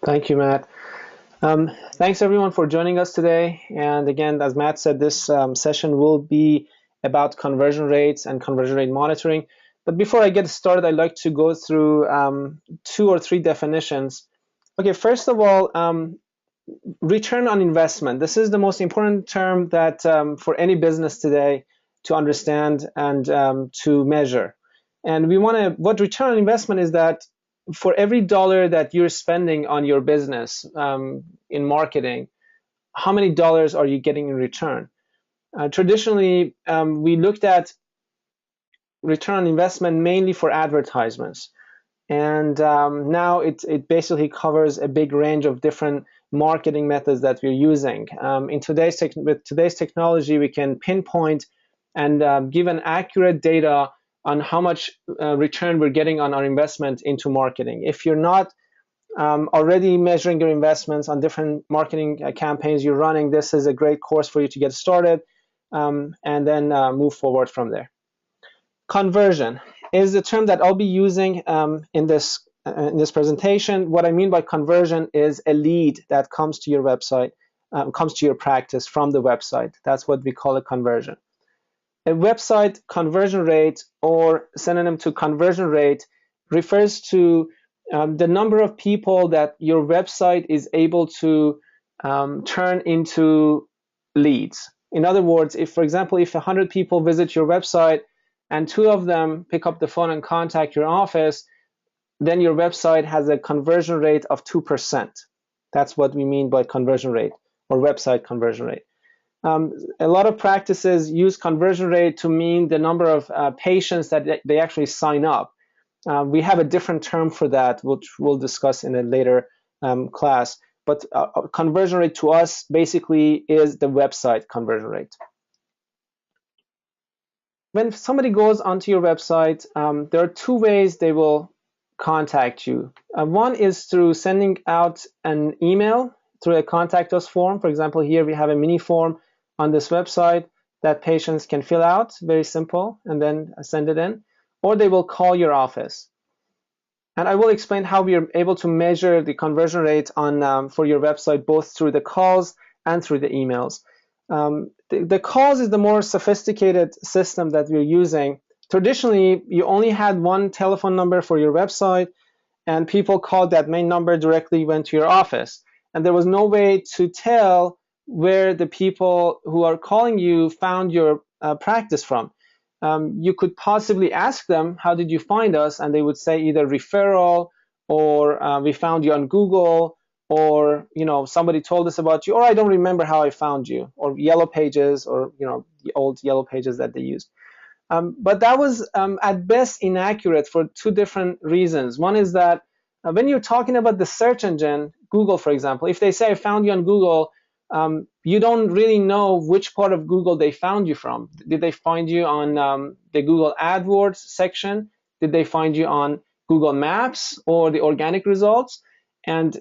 Thank you, Matt. Thanks everyone for joining us today. And again, as Matt said, this session will be about conversion rates and conversion rate monitoring. But before I get started, I'd like to go through two or three definitions. Okay, first of all, return on investment. This is the most important term that for any business today to understand and to measure. And what return on investment is that for every dollar that you're spending on your business in marketing, how many dollars are you getting in return? Traditionally, we looked at return on investment mainly for advertisements. And now it basically covers a big range of different marketing methods that we're using. With today's technology, we can pinpoint and give an accurate data on how much return we're getting on our investment into marketing. If you're not already measuring your investments on different marketing campaigns you're running, this is a great course for you to get started and then move forward from there. Conversion is the term that I'll be using in this presentation. What I mean by conversion is a lead that comes to your website, comes to your practice from the website. That's what we call a conversion. A website conversion rate, or synonym to conversion rate, refers to the number of people that your website is able to turn into leads. In other words, if, for example, if 100 people visit your website and 2 of them pick up the phone and contact your office, then your website has a conversion rate of 2%. That's what we mean by conversion rate or website conversion rate. A lot of practices use conversion rate to mean the number of patients that they actually sign up. We have a different term for that, which we'll discuss in a later class. But conversion rate to us basically is the website conversion rate. When somebody goes onto your website, there are 2 ways they will contact you. One is through sending out an email through a contact us form. For example, here we have a mini form on this website that patients can fill out, very simple, and then send it in. Or they will call your office. And I will explain how we are able to measure the conversion rate on for your website, both through the calls and through the emails. The calls is the more sophisticated system that we're using. Traditionally, you only had one telephone number for your website, and people called that main number directly went to your office. And there was no way to tell where the people who are calling you found your practice from. You could possibly ask them, how did you find us? And they would say either referral, or we found you on Google, or somebody told us about you, or I don't remember how I found you, or Yellow Pages, or the old Yellow Pages that they used. But that was at best inaccurate for 2 different reasons. One is that when you're talking about the search engine, Google, for example, if they say I found you on Google, you don't really know which part of Google they found you from. Did they find you on the Google AdWords section? Did they find you on Google Maps or the organic results? And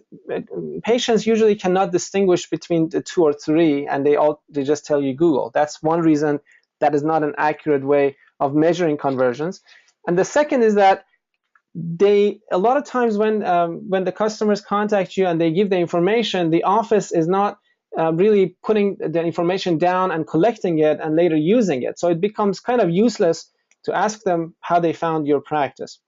patients usually cannot distinguish between the 2 or 3, and they just tell you Google. That's one reason that is not an accurate way of measuring conversions. And the second is that a lot of times when the customers contact you and they give the information, the office is not really putting the information down and collecting it and later using it. So it becomes kind of useless to ask them how they found your practice.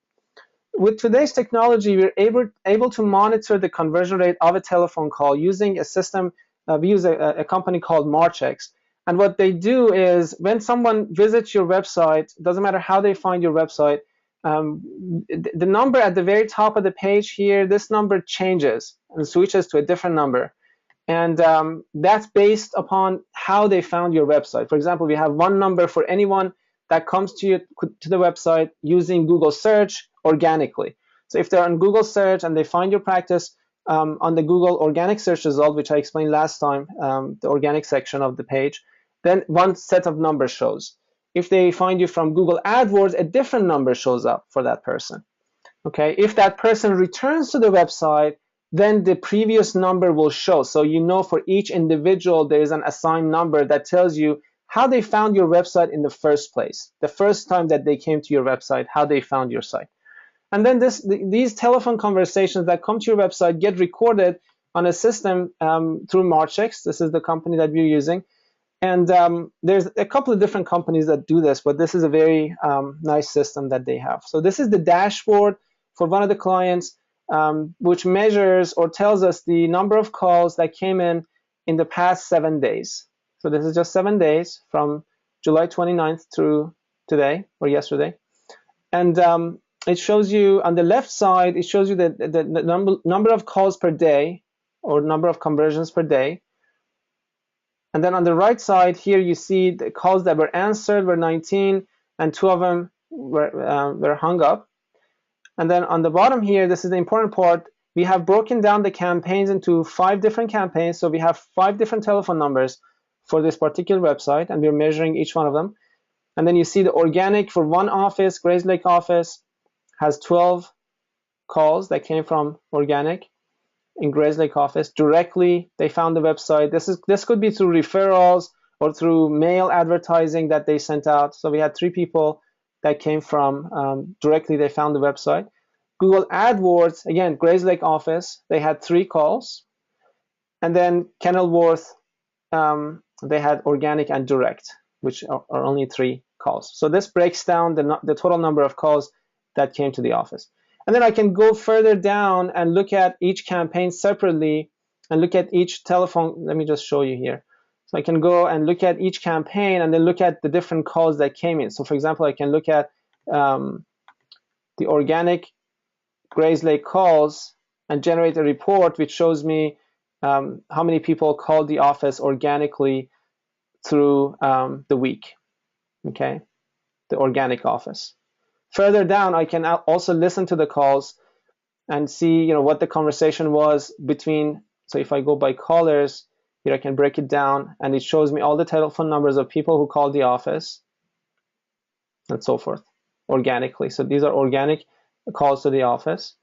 With today's technology, we're able to monitor the conversion rate of a telephone call using a system. We use a company called Marchex. And what they do is when someone visits your website, doesn't matter how they find your website, the number at the very top of the page here, this number changes and switches to a different number. And that's based upon how they found your website. For example, we have one number for anyone that comes to the website using Google search organically. So if they're on Google search and they find your practice on the Google organic search result, which I explained last time, the organic section of the page, then one set of numbers shows. If they find you from Google AdWords, a different number shows up for that person. Okay, if that person returns to the website, then the previous number will show. So for each individual, there is an assigned number that tells you how they found your website in the first place, the first time that they came to your website, how they found your site. And then these telephone conversations that come to your website get recorded on a system through Marchex. This is the company that we're using. And there's a couple of different companies that do this, but this is a very nice system that they have. So this is the dashboard for one of the clients, which measures or tells us the number of calls that came in the past 7 days. So this is just 7 days from July 29th through today or yesterday. And it shows you on the left side, it shows you the number of calls per day or number of conversions per day. And then on the right side here, you see the calls that were answered were 19, and 2 of them were hung up. And then on the bottom here, this is the important part, we have broken down the campaigns into 5 different campaigns. So we have 5 different telephone numbers for this particular website, and we're measuring each one of them. And then you see the organic for one office, Grayslake office, has 12 calls that came from organic in Grayslake office. Directly, they found the website. This could be through referrals or through mail advertising that they sent out. So we had 3 people that came from directly, they found the website. Google AdWords, again, Grayslake office, they had 3 calls. And then Kenilworth, they had organic and direct, which are only 3 calls. So this breaks down the total number of calls that came to the office. And then I can go further down and look at each campaign separately and look at each telephone. Let me just show you here. So I can go and look at each campaign and then look at the different calls that came in. So for example, I can look at the organic Grayslake calls and generate a report which shows me how many people called the office organically through the week, okay, the organic office. Further down, I can also listen to the calls and see, what the conversation was between. So if I go by callers, here I can break it down, and it shows me all the telephone numbers of people who called the office and so forth organically. So these are organic calls to the office.